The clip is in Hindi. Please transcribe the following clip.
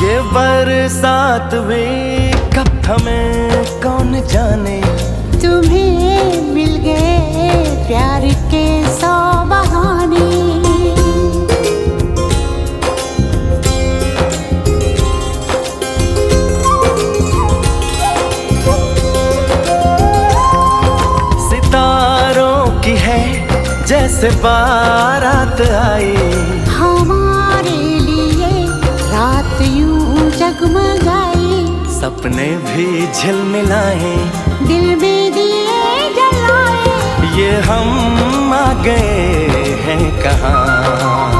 ये बरसात भी कब थमे कौन जाने। तुम्हें मिल गए प्यार के 100 बहाने। सितारों की है जैसे बारात आई, हमारे लिए रात यूं जगमगाई। सपने भी झिलमिलाए, दिल में दिए जलाए। ये हम आ गए हैं कहाँ।